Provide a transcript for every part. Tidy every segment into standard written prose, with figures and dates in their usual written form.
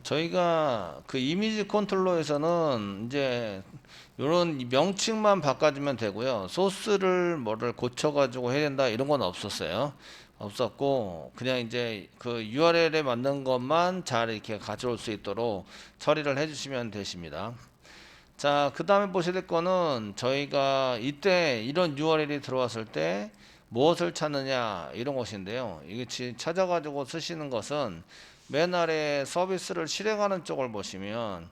저희가 그 이미지 컨트롤러에서는 이제 이런 명칭만 바꿔주면 되고요. 소스를 뭐를 고쳐가지고 해야 된다 이런 건 없었어요. 없었고 그냥 이제 그 URL에 맞는 것만 잘 이렇게 가져올 수 있도록 처리를 해주시면 되십니다. 자, 그 다음에 보셔야 될 거는 저희가 이때 이런 URL이 들어왔을 때 무엇을 찾느냐 이런 것인데요. 이게 찾아가지고 쓰시는 것은 맨 아래 서비스를 실행하는 쪽을 보시면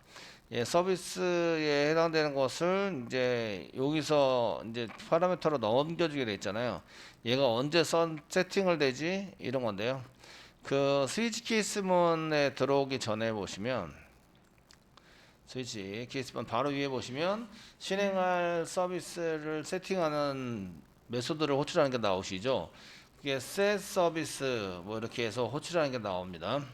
예, 서비스에 해당되는 것을 이제 여기서 이제 파라미터로 넘겨주게 돼 있잖아요. 얘가 언제 세팅을 되지 이런 건데요. 그 스위치 케이스문에 들어오기 전에 보시면 스위치 케이스문 바로 위에 보시면 실행할 서비스를 세팅하는 메소드를 호출하는 게 나오시죠. 그게 set 서비스 뭐 이렇게 해서 호출하는 게 나옵니다.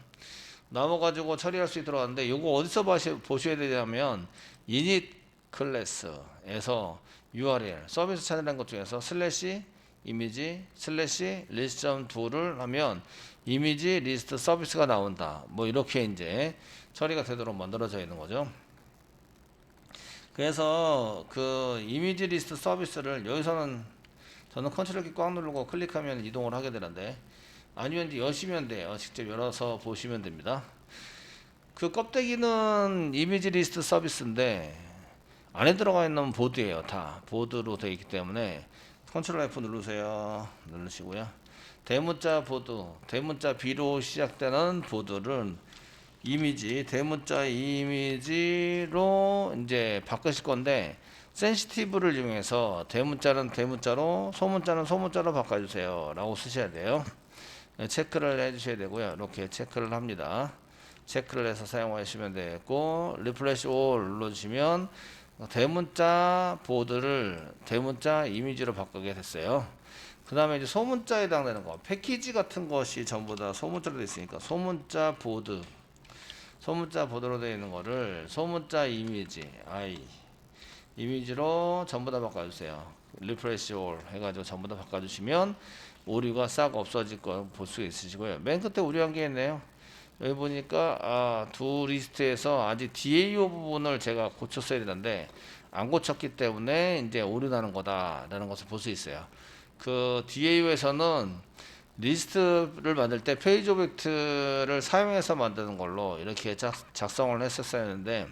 나와가지고 처리할 수 있도록 하는데 요거 어디서 보셔야 되냐면 init 클래스에서 URL 서비스 찾으라는 것 중에서 슬래시 이미지 슬래시 리스트.2를 하면 이미지 리스트 서비스가 나온다. 뭐 이렇게 이제 처리가 되도록 만들어져 있는 거죠. 그래서 그 이미지 리스트 서비스를 여기서는 저는 컨트롤 키 꽉 누르고 클릭하면 이동을 하게 되는데 아니면 이제 여시면 돼요. 직접 열어서 보시면 됩니다. 그 껍데기는 이미지 리스트 서비스인데 안에 들어가 있는 보드예요. 다 보드로 되어 있기 때문에 컨트롤 F 누르세요. 누르시고요. 대문자 보드, 대문자 B로 시작되는 보드를 이미지, 대문자 이미지로 이제 바꾸실 건데 센시티브를 이용해서 대문자는 대문자로, 소문자는 소문자로 바꿔주세요. 라고 쓰셔야 돼요. 체크를 해주셔야 되고요. 이렇게 체크를 합니다. 체크를 해서 사용하시면 되겠고, 리플래시 올 눌러주시면 대문자 보드를 대문자 이미지로 바꾸게 됐어요. 그 다음에 이제 소문자에 해당되는 거, 패키지 같은 것이 전부 다 소문자로 되어 있으니까 소문자 보드, 소문자 보드로 되어 있는 거를 소문자 이미지, 이미지로 전부 다 바꿔주세요. 리프레시 올 해가지고 전부 다 바꿔주시면 오류가 싹 없어질 거 볼 수 있으시고요. 맨 끝에 오류한 게 있네요. 여기 보니까 두 리스트에서 아직 DAO 부분을 제가 고쳤어야 되는데 안 고쳤기 때문에 이제 오류 나는 거다라는 것을 볼 수 있어요. 그 DAO에서는 리스트를 만들 때 페이지 오브젝트를 사용해서 만드는 걸로 이렇게 작성을 했었어야 했는데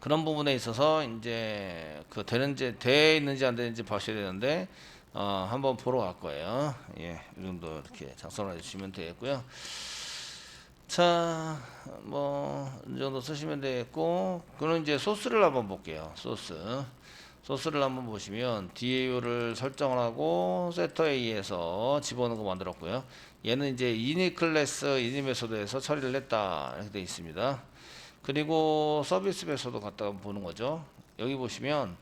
그런 부분에 있어서 이제 그 되는지 돼 있는지 안 되는지 보셔야 되는데 한번 보러 갈 거예요. 예, 이 정도 이렇게 작성을 해주시면 되겠고요. 자, 뭐 이 정도 쓰시면 되겠고, 그럼 이제 소스를 한번 볼게요. 소스를 한번 보시면 DAO를 설정을 하고 세터에 의해서 집어넣은 거 만들었고요. 얘는 이제 init 클래스 init 메소드에서 처리를 했다 이렇게 되어 있습니다. 그리고 서비스 메소드 갖다가 보는 거죠. 여기 보시면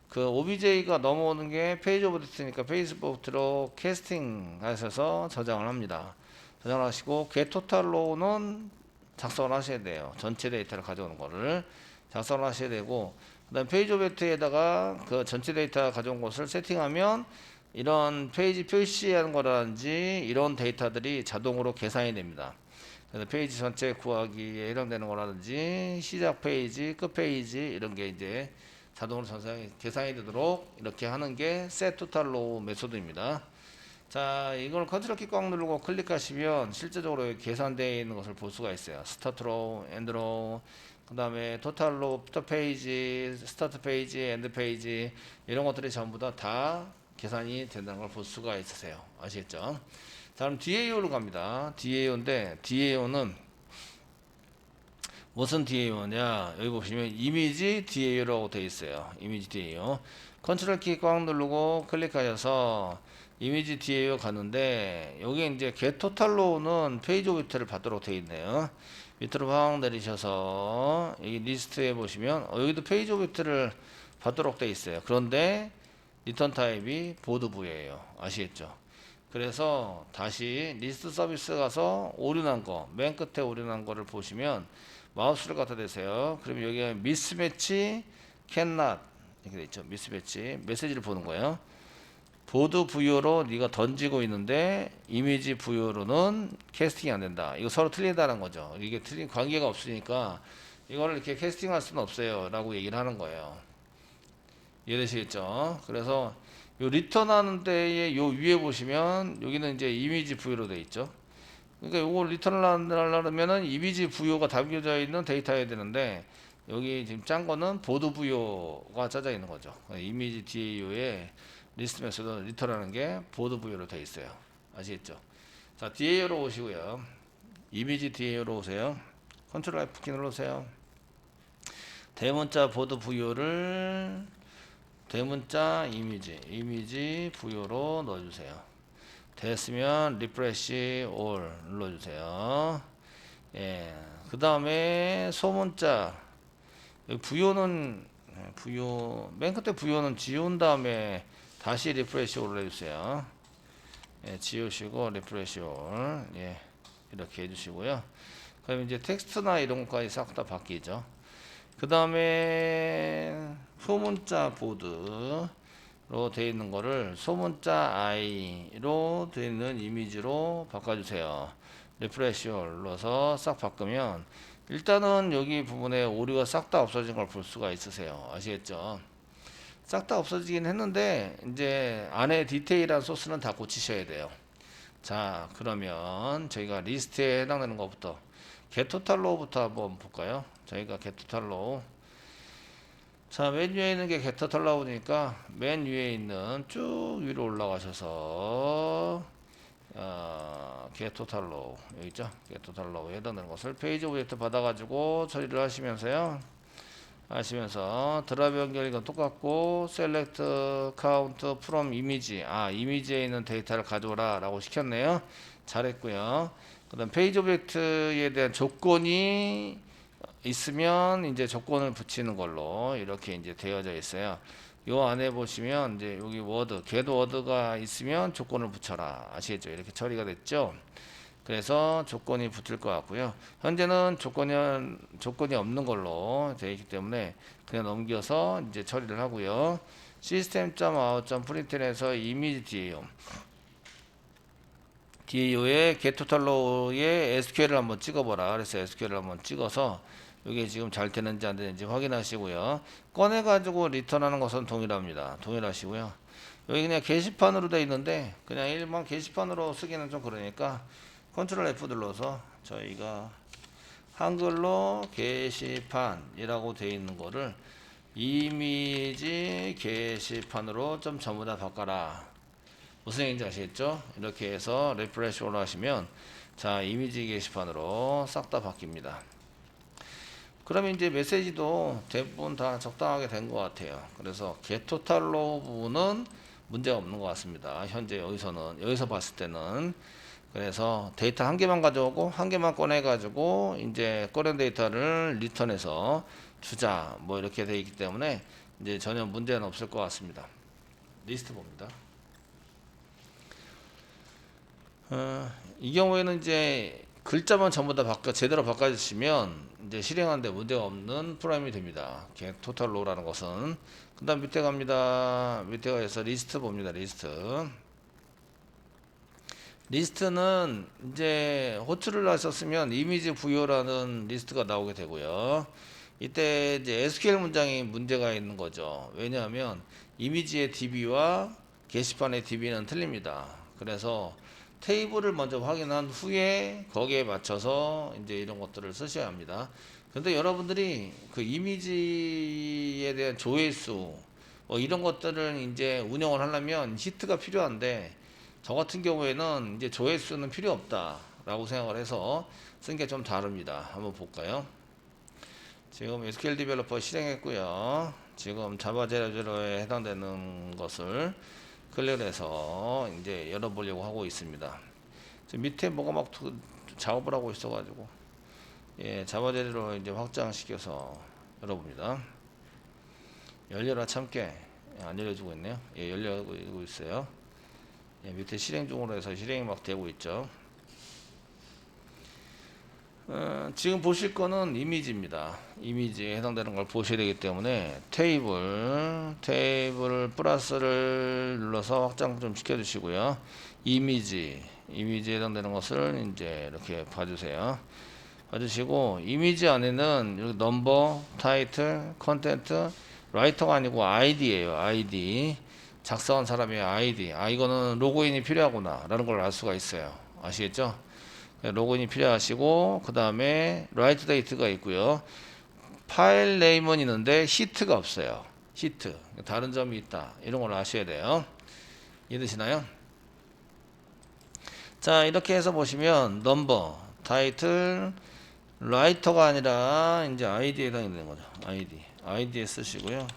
그 OBJ가 넘어오는 게 페이지 오브젝트니까 페이지 오브젝트로 캐스팅 하셔서 저장을 합니다. 저장을 하시고 getTotal로는 작성을 하셔야 돼요. 전체 데이터를 가져오는 거를 작성을 하셔야 되고, 그 다음 페이지 오브젝트에다가 그 전체 데이터 가져온 것을 세팅하면 이런 페이지 표시하는 거라든지 이런 데이터들이 자동으로 계산이 됩니다. 그래서 페이지 전체 구하기에 해당되는 거라든지 시작 페이지, 끝 페이지 이런 게 이제 자동으로 계산이 되도록 이렇게 하는 게 setTotalRow 메소드입니다. 자, 이걸 컨트롤 키 꽉 누르고 클릭하시면 실제적으로 계산되어 있는 것을 볼 수가 있어요. 스타트 로우, 엔드 로우, 그 다음에 토탈 로우, 부터 페이지, 스타트 페이지, 엔드 페이지 이런 것들이 전부 다 계산이 된다는 걸 볼 수가 있으세요. 아시겠죠? 자, 그럼 DAO로 갑니다. DAO인데 DAO는 무슨 DAO냐? 여기 보시면 이미지 DAO라고 되어 있어요. 이미지 DAO. 컨트롤 키 꽉 누르고 클릭하셔서 이미지 DAO 가는데 여기 이제 getTotal로는 페이지 오브젝트를 받도록 되어 있네요. 밑으로 확 내리셔서 이 리스트에 보시면 여기도 페이지 오브젝트를 받도록 되어 있어요. 그런데 리턴 타입이 보드부예요. 아시겠죠? 그래서 다시 리스트 서비스 가서 오류난 거, 맨 끝에 오류난 거를 보시면 마우스를 갖다 대세요. 그러면 여기에 미스매치 cannot 이렇게 돼 있죠. 미스매치 메시지를 보는 거예요. 보드 부여로 네가 던지고 있는데 이미지 부여로는 캐스팅이 안 된다. 이거 서로 틀리다는 거죠. 이게 틀린 관계가 없으니까 이거를 이렇게 캐스팅할 수는 없어요 라고 얘기를 하는 거예요. 이해되시겠죠? 그래서 요 리턴하는 데에 요 위에 보시면 여기는 이제 이미지 부여로 돼 있죠. 그러니까 요걸 리턴을 하려면은 이미지 부여가 담겨져 있는 데이터여야 되는데 여기 지금 짠 거는 보드 부여가 짜져 있는 거죠. 이미지 DAO에 리스트 메소드 리턴하는 게 보드 부여로 돼 있어요. 아시겠죠? 자, DAO로 오시고요. 이미지 DAO로 오세요. 컨트롤 F키 눌러주세요. 대문자 보드 부여를 대문자 이미지 부여로 넣어주세요. 됐으면 리프레시 올 눌러주세요. 예, 그 다음에 소문자 부여는 맨 끝에 부여는 지운 다음에 다시 리프레시 올 해주세요. 예, 지우시고 리프레시 올 이렇게 해주시고요. 그럼 이제 텍스트나 이런 것까지 싹 다 바뀌죠. 그 다음에 소문자 보드로 되어 있는 거를 소문자 i로 되어 있는 이미지로 바꿔주세요. 리프레시 눌러서 싹 바꾸면 일단은 여기 부분에 오류가 싹 다 없어진 걸 볼 수가 있으세요. 아시겠죠? 싹 다 없어지긴 했는데 이제 안에 디테일한 소스는 다 고치셔야 돼요. 자, 그러면 저희가 리스트에 해당되는 것부터 getTotalRow부터 한번 볼까요? 저희가 getTotalRow, 자, 맨 위에 있는 게 getTotalRow니까 맨 위에 있는 쭉 위로 올라가셔서 getTotalRow 여기 있죠? getTotalRow에 해당되는 것을 페이지 오브젝트 받아가지고 처리를 하시면서 드랍 연결 이건 똑같고 select count from image, 이미지에 있는 데이터를 가져오라 라고 시켰네요. 잘했고요. 그 다음 페이지 오브젝트에 대한 조건이 있으면 이제 조건을 붙이는 걸로 이렇게 이제 되어져 있어요. 요 안에 보시면 이제 여기 워드, get 워드가 있으면 조건을 붙여라. 아시겠죠? 이렇게 처리가 됐죠? 그래서 조건이 붙을 것 같고요. 현재는 조건이 없는 걸로 되어 있기 때문에 그냥 넘겨서 이제 처리를 하고요. system.out.println에서 이미지 DAO에 getTotalRow에 SQL을 한번 찍어보라. 그래서 SQL을 한번 찍어서 이게 지금 잘 되는지 안 되는지 확인하시고요. 꺼내가지고 리턴하는 것은 동일합니다. 동일하시고요. 여기 그냥 게시판으로 되어 있는데 그냥 일반 게시판으로 쓰기는 좀 그러니까 컨트롤 F 눌러서 저희가 한글로 게시판이라고 되어 있는 거를 이미지 게시판으로 좀 전부 다 바꿔라. 무슨 얘기인지 아시겠죠? 이렇게 해서 리프레시 올라가시면 자, 이미지 게시판으로 싹 다 바뀝니다. 그러면 이제 메시지도 대부분 다 적당하게 된 것 같아요. 그래서 getTotalRow 부분은 문제가 없는 것 같습니다. 현재 여기서 봤을 때는. 그래서 데이터 한 개만 가져오고 한 개만 꺼내 가지고 이제 꺼낸 데이터를 리턴해서 주자 뭐 이렇게 되어 있기 때문에 이제 전혀 문제는 없을 것 같습니다. 리스트 봅니다. 이 경우에는 이제 글자만 전부 다 제대로 바꿔주시면 이제 실행하는데 문제가 없는 프로그램이 됩니다. getTotalRow라는 것은. 그 다음 밑에 갑니다. 밑에 가서 리스트 봅니다. 리스트는 이제 호출을 하셨으면 이미지 부여라는 리스트가 나오게 되고요. 이때 이제 SQL 문장이 문제가 있는 거죠. 왜냐하면 이미지의 DB와 게시판의 DB는 틀립니다. 그래서 테이블을 먼저 확인한 후에 거기에 맞춰서 이제 이런 것들을 쓰셔야 합니다. 근데 여러분들이 그 이미지에 대한 조회수 뭐 이런 것들을 이제 운영을 하려면 히트가 필요한데 저 같은 경우에는 이제 조회수는 필요 없다라고 생각을 해서 쓴 게 좀 다릅니다. 한번 볼까요? 지금 SQL 디벨로퍼 실행했고요. 지금 자바 제로에 해당되는 것을 클릭해서 이제 열어보려고 하고 있습니다. 지금 밑에 뭐가 막 작업을 하고 있어가지고 자바 제로 이제 확장시켜서 열어봅니다. 열려라 참깨 안 열려주고 있네요. 열려주고 있어요. 밑에 실행 중으로 해서 실행이 막 되고 있죠. 지금 보실 거는 이미지입니다. 이미지에 해당되는 걸 보셔야 되기 때문에 테이블 플러스를 눌러서 확장 좀 시켜주시고요. 이미지에 해당되는 것을 이제 이렇게 봐주세요. 봐주시고 이미지 안에는 여기 넘버, 타이틀, 컨텐트, 라이터가 아니고 아이디예요. 아이디. 작성한 사람의 아이디. 아, 이거는 로그인이 필요하구나 라는 걸 알 수가 있어요. 아시겠죠? 로그인이 필요하시고 그 다음에 라이트 데이트가 있고요. 파일 네임은 있는데 시트가 없어요. 시트. 다른 점이 있다. 이런 걸 아셔야 돼요. 이해되시나요? 자, 이렇게 해서 보시면 넘버, 타이틀, 라이터가 아니라 이제 아이디에 해당이 되는 거죠. 아이디에 쓰시고요.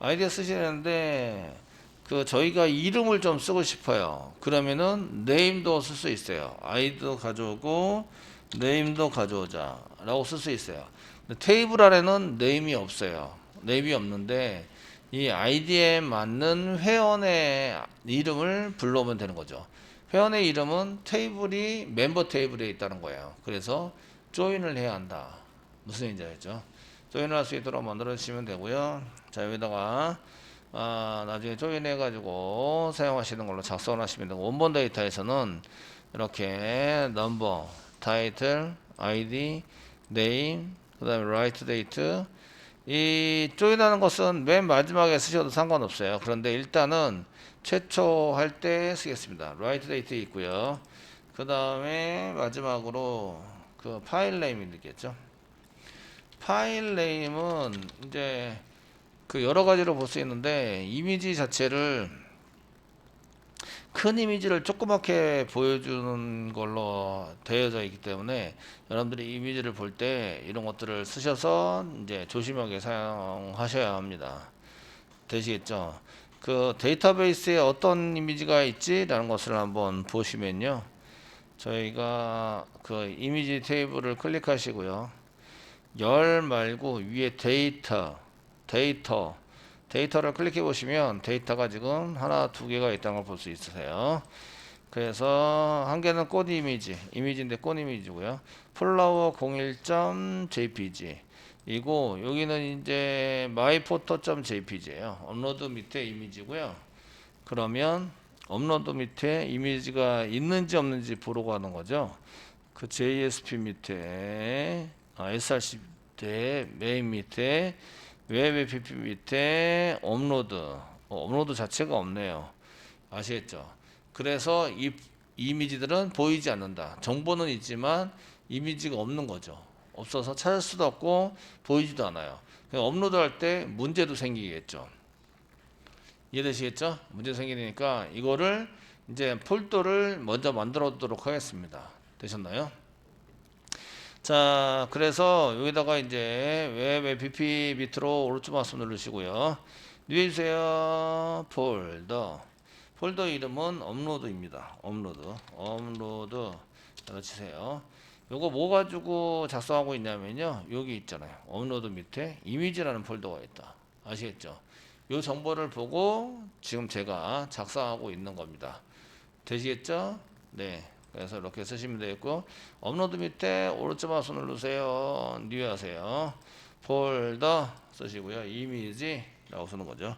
아이디에 쓰시는데 그 저희가 이름을 좀 쓰고 싶어요. 그러면은 네임도 쓸 수 있어요. 아이디도 가져오고 네임도 가져오자 라고 쓸 수 있어요. 근데 테이블 안에는 네임이 없어요. 네임이 없는데 이 아이디에 맞는 회원의 이름을 불러오면 되는 거죠. 회원의 이름은 테이블이 멤버 테이블에 있다는 거예요. 그래서 조인을 해야 한다. 무슨 얘기인지 알죠? 조인을 할 수 있도록 만들어 주시면 되고요. 자, 여기다가 나중에 조인해 가지고 사용하시는 걸로 작성하시면 되고, 원본 데이터에서는 이렇게 넘버, 타이틀, 아이디, 네임, 그 다음에 라이트 데이트, 이 조인하는 것은 맨 마지막에 쓰셔도 상관없어요. 그런데 일단은 최초 할 때 쓰겠습니다. 라이트 데이트 있고요. 그 다음에 마지막으로 그 파일 네임이 있겠죠. 파일 네임은 이제 그 여러 가지로 볼 수 있는데, 이미지 자체를 큰 이미지를 조그맣게 보여주는 걸로 되어져 있기 때문에 여러분들이 이미지를 볼 때 이런 것들을 쓰셔서 이제 조심하게 사용하셔야 합니다. 되시겠죠? 그 데이터베이스에 어떤 이미지가 있지라는 것을 한번 보시면요. 저희가 그 이미지 테이블을 클릭하시고요. 열 말고 위에 데이터를 클릭해 보시면 데이터가 지금 하나, 두 개가 있다는 걸 볼 수 있으세요. 그래서 한 개는 꽃 이미지인데 꽃 이미지고요. 플라워 01.jpg 이고, 여기는 이제 myphoto.jpg예요. 업로드 밑에 이미지고요. 그러면 업로드 밑에 이미지가 있는지 없는지 보러 가는 거죠. 그 JSP 밑에 src 밑에 메인 밑에 웹 app 밑에 업로드 자체가 없네요. 아시겠죠? 그래서 이 이미지들은 보이지 않는다. 정보는 있지만 이미지가 없는 거죠. 없어서 찾을 수도 없고 보이지도 않아요. 업로드할 때 문제도 생기겠죠. 이해되시겠죠? 문제 생기니까 이거를 이제 폴더를 먼저 만들어 두도록 하겠습니다. 되셨나요? 자, 그래서 여기다가 이제 웹 app 밑으로 오른쪽 마우스 누르시고요. 뉴에 주세요. 폴더 이름은 업로드입니다. 업로드 치세요. 요거 뭐 가지고 작성하고 있냐면요, 여기 있잖아요. 업로드 밑에 이미지라는 폴더가 있다. 아시겠죠? 요 정보를 보고 지금 제가 작성하고 있는 겁니다. 되시겠죠? 네. 그래서 이렇게 쓰시면 되겠고, 업로드 밑에 오른쪽 마우스 누르세요. 뉴 하세요. 폴더 쓰시고요. 이미지라고 쓰는 거죠.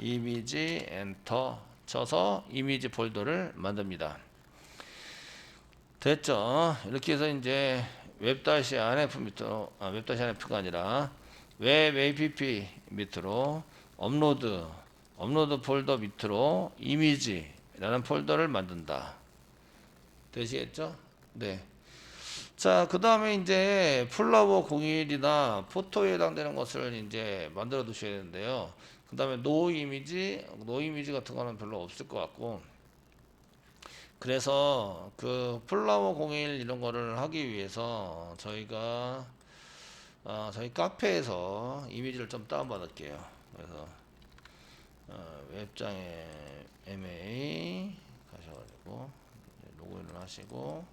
이미지 엔터 쳐서 이미지 폴더를 만듭니다. 됐죠? 이렇게 해서 이제 웹-nf 밑으로, 웹-nf가 아니라 웹 app 밑으로 업로드 폴더 밑으로 이미지라는 폴더를 만든다. 되시겠죠? 네. 자, 그 다음에 이제 플라워 01이나 포토에 해당되는 것을 이제 만들어 두셔야 되는데요. 그 다음에 노 이미지 같은 거는 별로 없을 것 같고, 그래서 그 플라워 01 이런 거를 하기 위해서 저희가 저희 카페에서 이미지를 좀 다운받을게요. 그래서 웹장에 MA 가셔가지고 로그인을 하시고,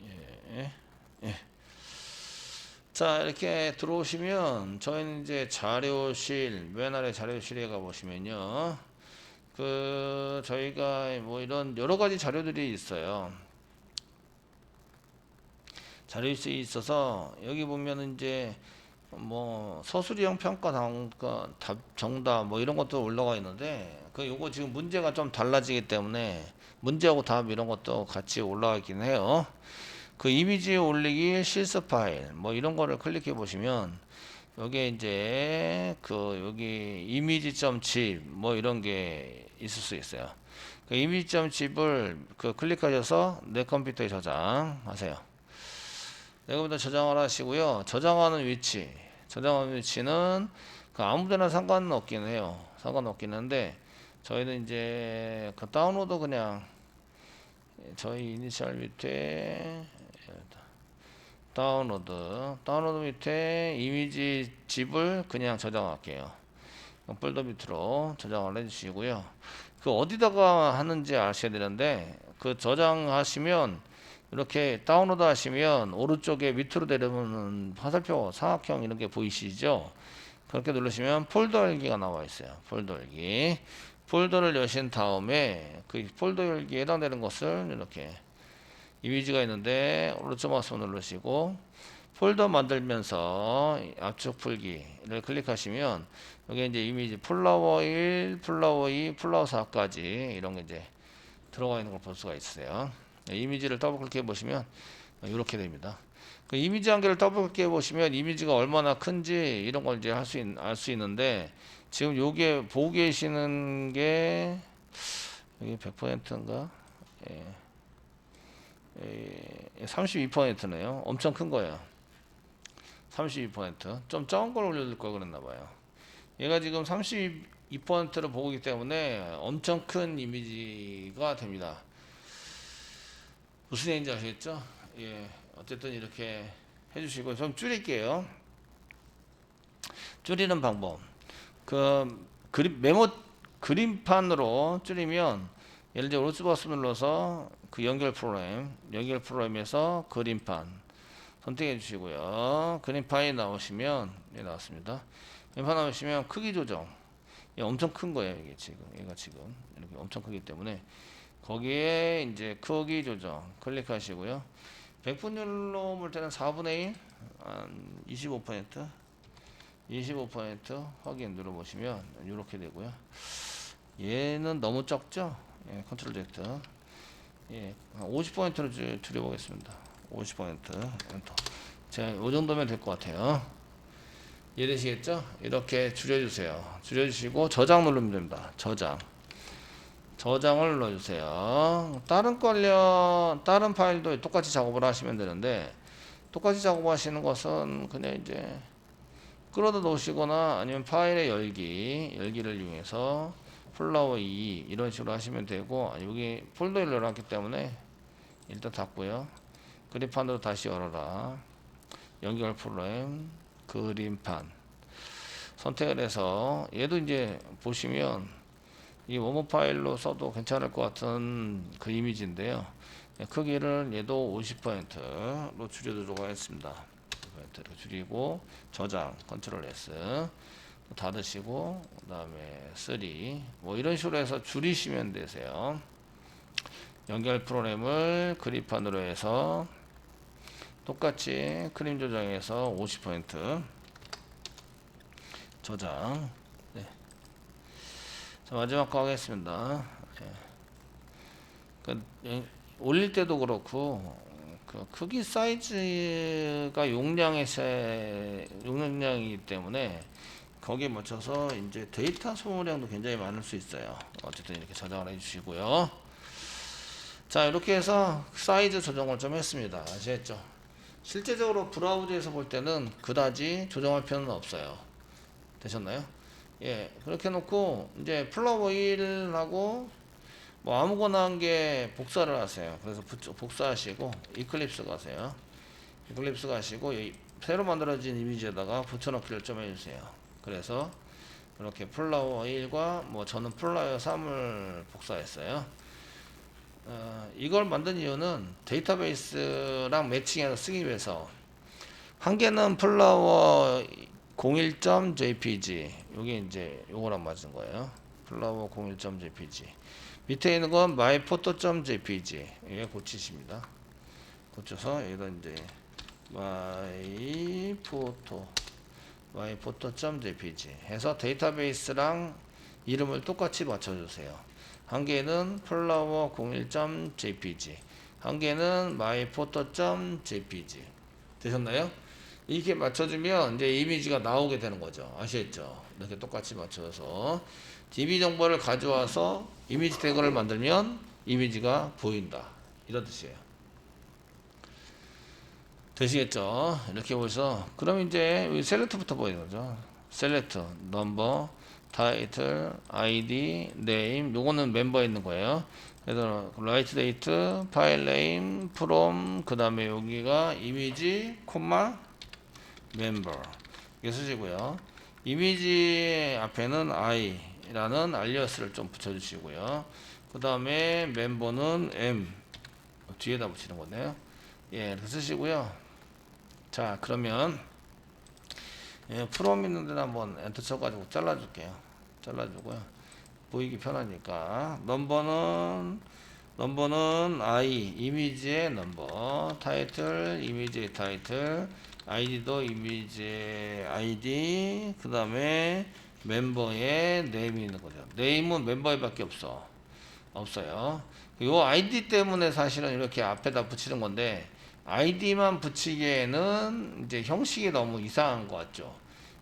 예, 예. 자, 이렇게 들어오시면 저희는 이제 자료실, 맨 아래 자료실에 가보시면요, 저희가 뭐 이런 여러 가지 자료들이 있어요. 자료실에 있어서 여기 보면은 이제 뭐 서술형 평가 답 정답 뭐 이런 것도 올라가 있는데, 요거 지금 문제가 좀 달라지기 때문에 문제하고 답 이런 것도 같이 올라가 있긴 해요. 이미지 올리기 실습 파일 뭐 이런 거를 클릭해 보시면 여기에 이제 여기 이미지.zip 뭐 이런 게 있을 수 있어요. 이미지.zip을 클릭하셔서 내 컴퓨터에 저장하세요. 내 컴퓨터 저장을 하시고요. 저장하는 위치는 아무데나 상관은 없긴 해요. 상관없긴 한데 저희는 이제 다운로드 그냥 저희 이니셜 밑에 다운로드 밑에 이미지 짚을 그냥 저장할게요. 폴더 밑으로 저장을 해주시고요. 어디다가 하는지 아셔야 되는데, 저장하시면 이렇게 다운로드 하시면 오른쪽에 밑으로 내려오는 화살표 사각형 이런 게 보이시죠? 그렇게 누르시면 폴더 열기가 나와 있어요. 폴더 열기. 폴더를 여신 다음에 폴더 열기에 해당되는 것을 이렇게 이미지가 있는데 오른쪽 마우스 누르시고 폴더 만들면서 압축 풀기를 클릭하시면 여기 이제 이미지 플라워 1, 플라워 2, 플라워 4까지 이런 게 이제 들어가 있는 걸 볼 수가 있어요. 이미지를 더블 클릭해 보시면 이렇게 됩니다. 이미지 한 개를 더블 클릭해 보시면 이미지가 얼마나 큰지 이런 걸 이제 알 수 있는데, 지금 요게 보고 계시는 게 여기 100%인가? 예. 32%네요. 엄청 큰 거예요. 32%. 좀 작은 걸 올려둘 걸 그랬나봐요. 얘가 지금 32%를 보기 때문에 엄청 큰 이미지가 됩니다. 무슨 얘기인지 아시겠죠? 예. 어쨌든 이렇게 해주시고, 좀 줄일게요. 줄이는 방법. 그림판으로 줄이면, 예를 들어 오른쪽 마우스 눌러서 연결 프로그램에서 그림판 선택해 주시고요. 그림판이 나오시면, 네, 나왔습니다. 그림판 나오시면 크기 조정. 엄청 큰 거예요, 얘가 지금 이렇게 엄청 크기 때문에 거기에 이제 크기 조정 클릭하시고요. 100분율로 볼 때는 4분의 1, 한 25% 확인 눌러보시면 이렇게 되고요. 얘는 너무 적죠? 예, 컨트롤 Z. 예, 50%로 줄여보겠습니다. 50%. 엔터. 제가 이 정도면 될 것 같아요. 이해되시겠죠? 이렇게 줄여주세요. 줄여주시고 저장 누르면 됩니다. 저장을 눌러주세요. 다른 파일도 똑같이 작업을 하시면 되는데, 똑같이 작업하시는 것은 그냥 이제 끌어다 놓으시거나 아니면 파일의 열기를 이용해서 플라워 2 이런 식으로 하시면 되고, 여기 폴더를 열어놨기 때문에 일단 닫고요. 그림판으로 다시 열어라. 연결 프로그램 그림판 선택을 해서 얘도 이제 보시면 이 워머 파일로 써도 괜찮을 것 같은 이미지인데요. 크기를 얘도 50%로 줄여두도록 하겠습니다. 50%로 줄이고 저장 컨트롤 S 닫으시고 그 다음에 3 뭐 이런 식으로 해서 줄이시면 되세요. 연결 프로그램을 그림판으로 해서 똑같이 그림 조정해서 50% 저장. 네. 자, 마지막 거 하겠습니다. 올릴 때도 그렇고 크기 사이즈가 용량이기 때문에 거기에 맞춰서 이제 데이터 소모량도 굉장히 많을 수 있어요. 어쨌든 이렇게 저장을 해주시고요. 자, 이렇게 해서 사이즈 조정을 좀 했습니다. 아시겠죠? 실제적으로 브라우저에서 볼 때는 그다지 조정할 필요는 없어요. 되셨나요? 예, 그렇게 놓고 이제 플라워 1하고 뭐 아무거나 한 개 복사를 하세요. 그래서 복사하시고 이클립스 가세요. 이클립스 가시고 새로 만들어진 이미지에다가 붙여넣기를 좀 해주세요. 그래서 이렇게 플라워 1과 뭐 저는 플라워 3을 복사했어요. 이걸 만든 이유는 데이터베이스랑 매칭해서 쓰기 위해서 한 개는 플라워 01.jpg. 요게 이제 요거랑 맞은 거예요. 플라워 01.jpg. 밑에 있는 건 myphoto.jpg. 이게 고치십니다. 고쳐서 여기다 이제 myphoto.jpg 해서 데이터베이스랑 이름을 똑같이 맞춰주세요. 한 개는 플라워 01.jpg, 한 개는 myphoto.jpg. 되셨나요? 이렇게 맞춰주면 이제 이미지가 나오게 되는 거죠. 아시겠죠? 이렇게 똑같이 맞춰서 DB 정보를 가져와서 이미지 태그를 만들면 이미지가 보인다. 이런 뜻이에요. 되시겠죠? 이렇게 보셔서 그럼 이제 여기 셀렉트부터 보이는 거죠. 셀렉트, 넘버, 타이틀, 아이디, 네임. 요거는 멤버에 있는 거예요. 그래서 라이트 데이트, 파일 네임, 프롬, 그 다음에 여기가 이미지, 콤마, 멤버. 이게 쓰시고요. 이미지 앞에는 i라는 알리아스를 좀 붙여주시고요. 그 다음에 멤버는 m 뒤에다 붙이는 거네요. 예, 이렇게 쓰시고요. 자, 그러면 프롬 있는 데다 한번 엔터 쳐가지고 잘라줄게요. 잘라주고요. 보이기 편하니까 넘버는 i 이미지의 넘버, 타이틀 이미지의 타이틀, 아이디도 이미지의 아이디, 그 다음에 멤버의 네임이 있는 거죠. 네임은 멤버에밖에 없어요. 요 아이디 때문에 사실은 이렇게 앞에다 붙이는 건데 아이디만 붙이기에는 이제 형식이 너무 이상한 것 같죠.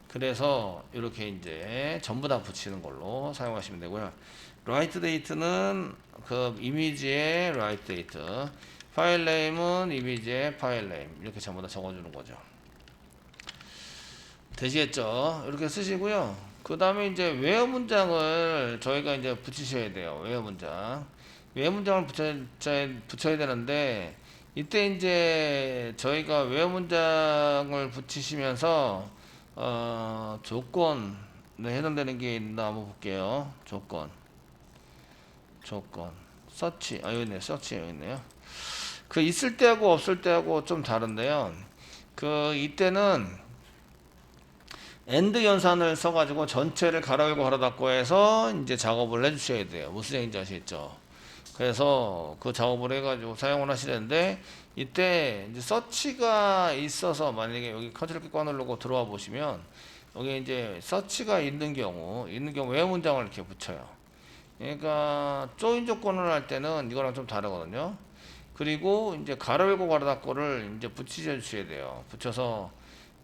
그래서 이렇게 이제 전부 다 붙이는 걸로 사용하시면 되고요. 라이트 데이트는 그 이미지의 라이트 데이트, 파일 네임은 이미지의 파일 네임 이렇게 전부 다 적어주는 거죠. 되시겠죠? 이렇게 쓰시고요. 그 다음에 이제 웨어 문장을 저희가 이제 붙이셔야 돼요. 웨어 문장. 웨어 문장을 붙여야 되는데 이때 이제 저희가 웨어 문장을 붙이시면서 조건에 해당되는 게 있나 한번 볼게요. 조건 서치 여기 있네요. 서치 여기 있네요. 그 있을 때하고 없을 때하고 좀 다른데요. 그 이때는 엔드 연산을 써가지고 전체를 가로 열고 가로 닫고 해서 이제 작업을 해주셔야 돼요. 무슨 얘기인지 아시겠죠? 그래서 그 작업을 해가지고 사용을 하시는데 이때 이제 서치가 있어서 만약에 여기 컨트롤 키 꽉 누르고 들어와 보시면 여기 이제 서치가 있는 경우 웨어 문장을 이렇게 붙여요. 그러니까 조인 조건을 할 때는 이거랑 좀 다르거든요. 그리고 이제 가로 열고 가로 닫고를 이제 붙여 주셔야 돼요. 붙여서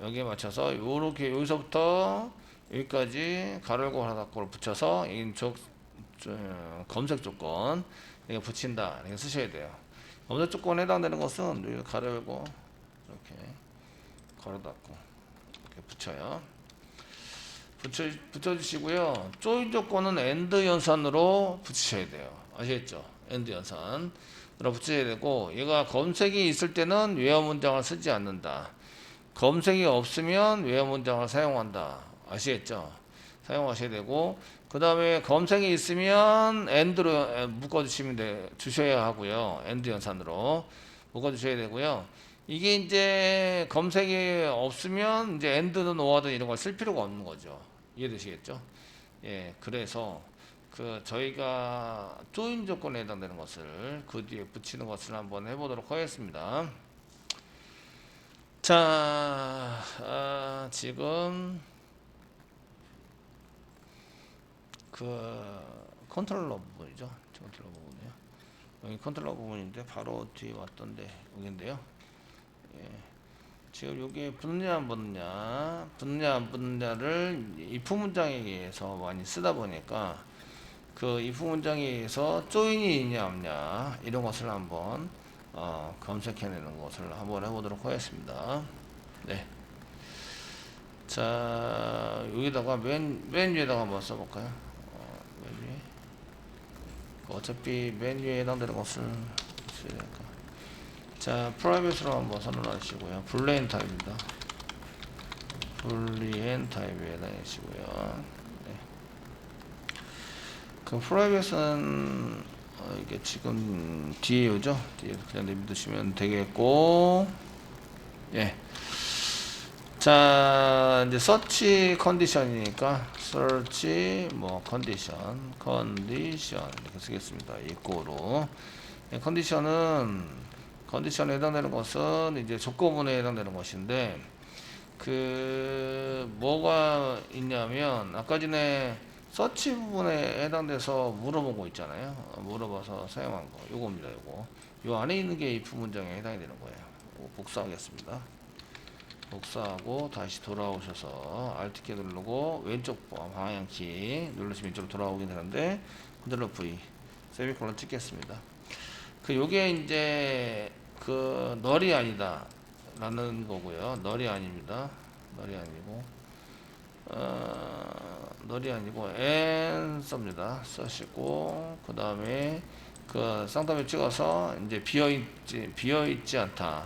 여기에 맞춰서 요렇게 여기서부터 여기까지 가로 열고 가로 닫고를 붙여서 검색 조건 이렇게 붙인다 이렇게 쓰셔야 돼요. 검색 조건에 해당되는 것은 여기 가로 열고 이렇게 가로 닫고 이렇게 붙여요. 붙여주시고요. 조인 조건은 엔드 연산으로 붙이셔야 돼요. 아시겠죠? 엔드 연산으로 붙여야 되고 얘가 검색이 있을 때는 웨어 문장을 쓰지 않는다. 검색이 없으면 웨어 문장을 사용한다. 아시겠죠? 사용하셔야 되고 그 다음에 검색이 있으면 엔드로 주셔야 하고요. 엔드 연산으로 묶어주셔야 되고요. 이게 이제 검색이 없으면 이제 엔드든 오어든 이런 걸 쓸 필요가 없는 거죠. 이해되시겠죠? 예, 그래서 그 저희가 조인 조건에 해당되는 것을 그 뒤에 붙이는 것을 한번 해보도록 하겠습니다. 자, 지금 그 컨트롤러 부분이죠. 컨트롤러 부분이요. 여기 컨트롤러 부분인데 바로 뒤에 왔던데 여기인데요. 예. 지금 여기 붙느냐 안 붙느냐를 if 문장에 의해서 많이 쓰다 보니까 그 if 문장에 의해서 조인이 있냐 없냐 이런 것을 한번 검색해내는 것을 한번 해보도록 하겠습니다. 네. 자, 여기다가 맨 위에다가 한번 써볼까요? 맨 위에. 어차피 맨 위에 해당되는 것을 써야 되니까. 자, 프라이빗으로 한번 선언하시고요. 불리엔 타입입니다. 불리엔 타입에 해당하시고요. 네. 그 프라이빗은 이게 지금 뒤에 오죠? 뒤에 그냥 내비두시면 되겠고, 예. 자, 이제 서치 컨디션이니까 search 뭐 컨디션 이렇게 쓰겠습니다. 이꼬로 컨디션에 해당되는 것은 이제 조건문에 해당되는 것인데 그 뭐가 있냐면 아까 전에 서치 부분에 해당돼서 물어본 거 있잖아요. 물어봐서 사용한 거 요겁니다. 요 안에 있는 게 if 문장에 해당이 되는 거예요. 복사하겠습니다. 복사하고 다시 돌아오셔서 Alt키 누르고 왼쪽 방향키 누르시면 이쪽으로 돌아오게 되는데 컨트롤 V 세미콜론 찍겠습니다. 그 요게 이제 그 널이 아니다 라는 거고요. 널이 아닙니다. 널이 아니고 and 씁니다. 쓰시고 그 다음에 그 쌍따옴에 찍어서 이제 비어있지 않다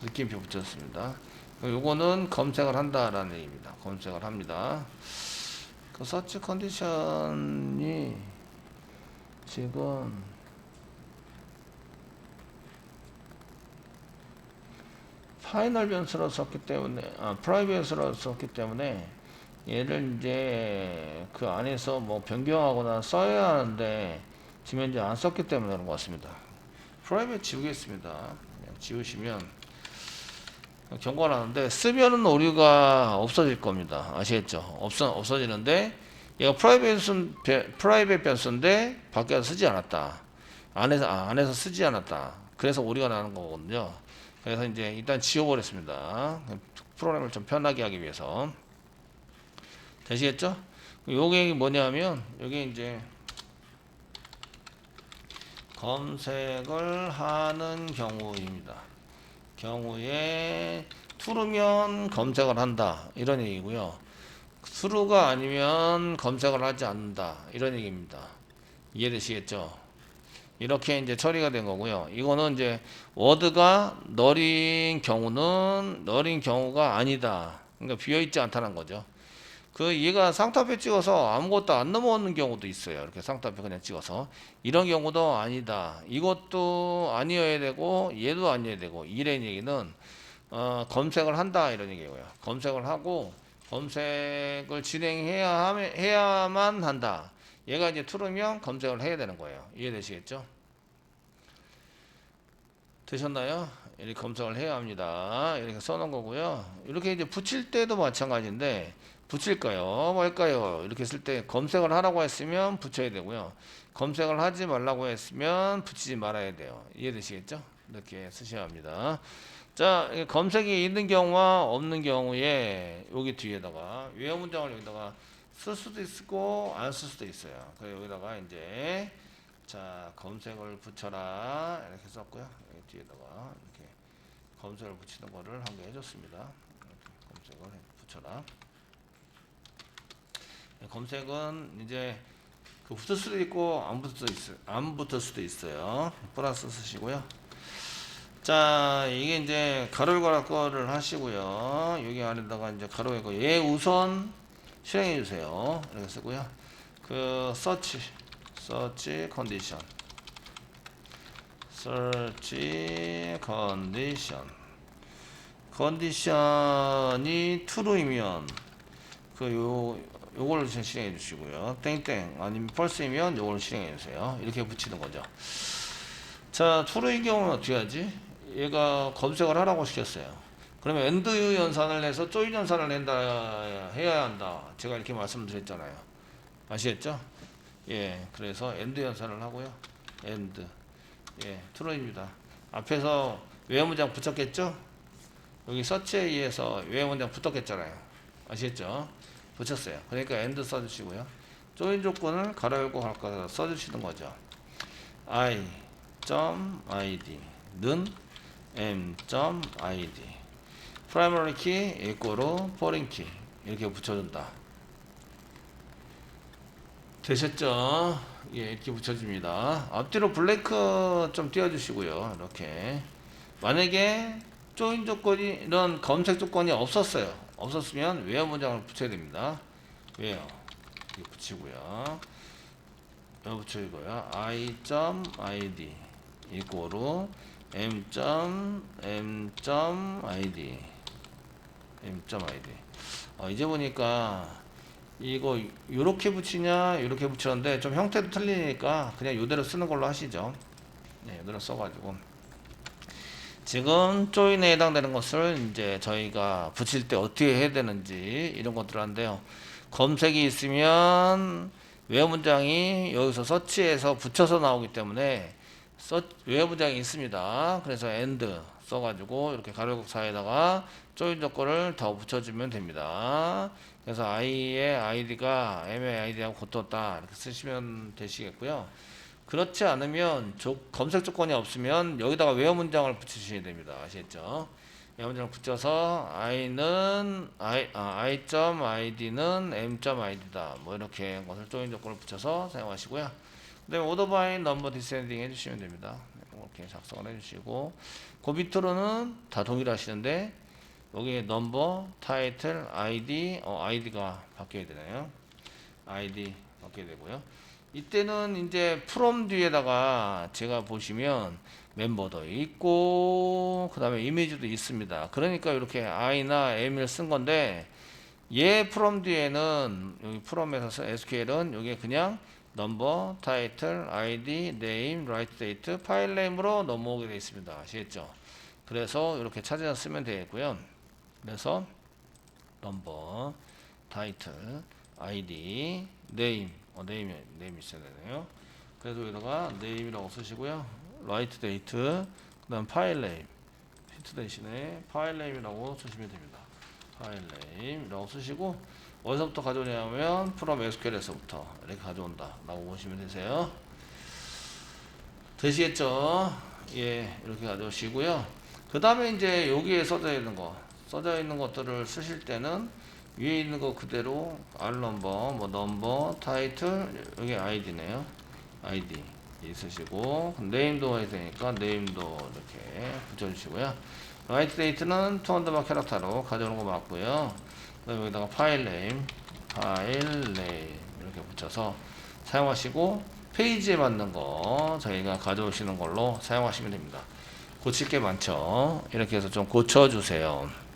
느낌표 붙였습니다. 요거는 검색을 한다라는 얘기입니다. 검색을 합니다. 그 서치 컨디션이 지금 파이널 변수로 썼기 때문에 프라이빗으로 썼기 때문에 얘를 이제 그 안에서 뭐 변경하거나 써야 하는데 지금 현재 안 썼기 때문에 그런 것 같습니다. 프라이빗 지우겠습니다. 그냥 지우시면 경고가 나는데 쓰면은 오류가 없어질 겁니다. 아시겠죠? 없어지는데 얘가 프라이빗 변수인데 밖에서 쓰지 않았다. 안에서 쓰지 않았다. 그래서 오류가 나는 거거든요. 그래서 이제 일단 지워버렸습니다. 프로그램을 좀 편하게 하기 위해서. 되시겠죠? 요게 뭐냐면 요게 이제 검색을 하는 경우입니다. 경우에 true면 검색을 한다 이런 얘기고요. true가 아니면 검색을 하지 않는다 이런 얘기입니다. 이해되시겠죠? 이렇게 이제 처리가 된 거고요. 이거는 이제 워드가 널인 경우가 아니다. 그러니까 비어있지 않다는 거죠. 그 얘가 쌍따옴에 찍어서 아무것도 안 넘어오는 경우도 있어요. 이렇게 쌍따옴에 그냥 찍어서 이런 경우도 아니다. 이것도 아니어야 되고 얘도 아니어야 되고 이런 얘기는 검색을 한다 이런 얘기고요. 검색을 하고 검색을 해야만 한다. 얘가 이제 true면 검색을 해야 되는 거예요. 이해되시겠죠? 되셨나요? 이렇게 검색을 해야 합니다. 이렇게 써놓은 거고요. 이렇게 이제 붙일 때도 마찬가지인데 붙일까요? 말까요? 이렇게 쓸 때 검색을 하라고 했으면 붙여야 되고요. 검색을 하지 말라고 했으면 붙이지 말아야 돼요. 이해되시겠죠? 이렇게 쓰셔야 합니다. 자, 검색이 있는 경우와 없는 경우에 여기 뒤에다가 외화 문장을 여기다가 쓸 수도 있고 안 쓸 수도 있어요. 그래서 여기다가 이제 자 검색을 붙여라 이렇게 썼고요. 여기 뒤에다가 이렇게 검색을 붙이는 거를 한 개 해줬습니다. 이렇게 검색을 붙여라. 검색은 이제 그 붙을 수도 있고 안 붙을 수도 있어요. 플러스 쓰시고요. 자, 이게 이제 가로를 하시고요. 여기 안에다가 이제 가로 있고 얘 우선 실행해 주세요. 이렇게 쓰고요. 그 서치 컨디션 컨디션이 true이면 요걸 실행해 주시고요. 땡땡 아니면 false이면 요걸 실행해 주세요. 이렇게 붙이는 거죠. 자, true인 경우는 어떻게 하지? 얘가 검색을 하라고 시켰어요. 그러면 end 연산을 해서 join 연산을 해야 한다. 제가 이렇게 말씀드렸잖아요. 아시겠죠? 예, 그래서 end 연산을 하고요. end. 예, true입니다. 앞에서 외화 문장 붙였겠죠? 여기 search에 의해서 외화 문장 붙었겠잖아요. 아시겠죠? 붙였어요. 그러니까 end 써주시고요. join 조건을 가로 열고 갈까 써주시는 거죠. i.id 는 m.id primary key equal foreign key 이렇게 붙여준다. 되셨죠? 예, 이렇게 붙여줍니다. 앞뒤로 블랭크 좀 띄워주시고요. 이렇게 만약에 조인 조건이 이런 검색 조건이 없었으면 where 문장을 붙여야 됩니다. where 이렇게 붙이고요. 여기 붙여주고요. i.id equal m.id m.id. 이제 보니까 이거 요렇게 붙이냐 요렇게 붙였는데 좀 형태도 틀리니까 그냥 요대로 쓰는 걸로 하시죠. 네, 요대로 써가지고 지금 조인에 해당되는 것을 이제 저희가 붙일 때 어떻게 해야 되는지 이런 것들 한데요. 검색이 있으면 외화 문장이 여기서 서치해서 붙여서 나오기 때문에 외화 문장이 있습니다. 그래서 and 써가지고 이렇게 가로括 사이에다가 조인 조건을 더 붙여주면 됩니다. 그래서 i의 id가 m의 id하고 같았다 이렇게 쓰시면 되시겠고요. 그렇지 않으면 검색 조건이 없으면 여기다가 외화 문장을 붙이셔야 됩니다. 아시겠죠? 외화 문장을 붙여서 i는 i.id는 m.id다 뭐 이렇게 것을 조인 조건을 붙여서 사용하시고요. 그 다음에 order by number descending 해주시면 됩니다. 이렇게 작성을 해주시고 그 밑으로는 다 동일하시는데 여기 넘버, 타이틀, 아이디, 아이디가 바뀌어야 되나요? 아이디 바뀌어야 되고요. 이때는 이제 from 뒤에다가 제가 보시면 멤버도 있고 그 다음에 이미지도 있습니다. 그러니까 이렇게 I나 M을 쓴 건데 얘 from 뒤에는 여기 from에서 SQL은 여기 그냥 넘버, 타이틀, 아이디, 네임, 라이트 데이트, 파일 네임으로 넘어오게 되어 있습니다. 아시겠죠? 그래서 이렇게 찾아서 쓰면 되겠고요. 그래서 넘버, 타이틀, 아이디, 네임, 네임 있어야 되네요. 그래서 여기다가 네임이라고 쓰시고요. 라이트 데이트, 그 다음 파일 네임, 히트 대신에 파일 네임이라고 쓰시면 됩니다. 파일 네임이라고 쓰시고 어디서부터 가져오냐면 from SQL에서부터 이렇게 가져온다 라고 보시면 되세요. 되시겠죠? 예, 이렇게 가져오시고요. 그 다음에 이제 여기에 써져 있는 것들을 쓰실 때는 위에 있는 거 그대로 R 넘버, 뭐 넘버, 타이틀, 여기 아이디네요. 아이디 있으시고 네임도 해야 되니까 네임도 이렇게 붙여주시고요. 라이트 데이트는 투 언더바 캐릭터로 가져오는 거 맞고요. 그다음에 여기다가 파일 네임 이렇게 붙여서 사용하시고 페이지에 맞는 거 저희가 가져오시는 걸로 사용하시면 됩니다. 고칠 게 많죠. 이렇게 해서 좀 고쳐주세요.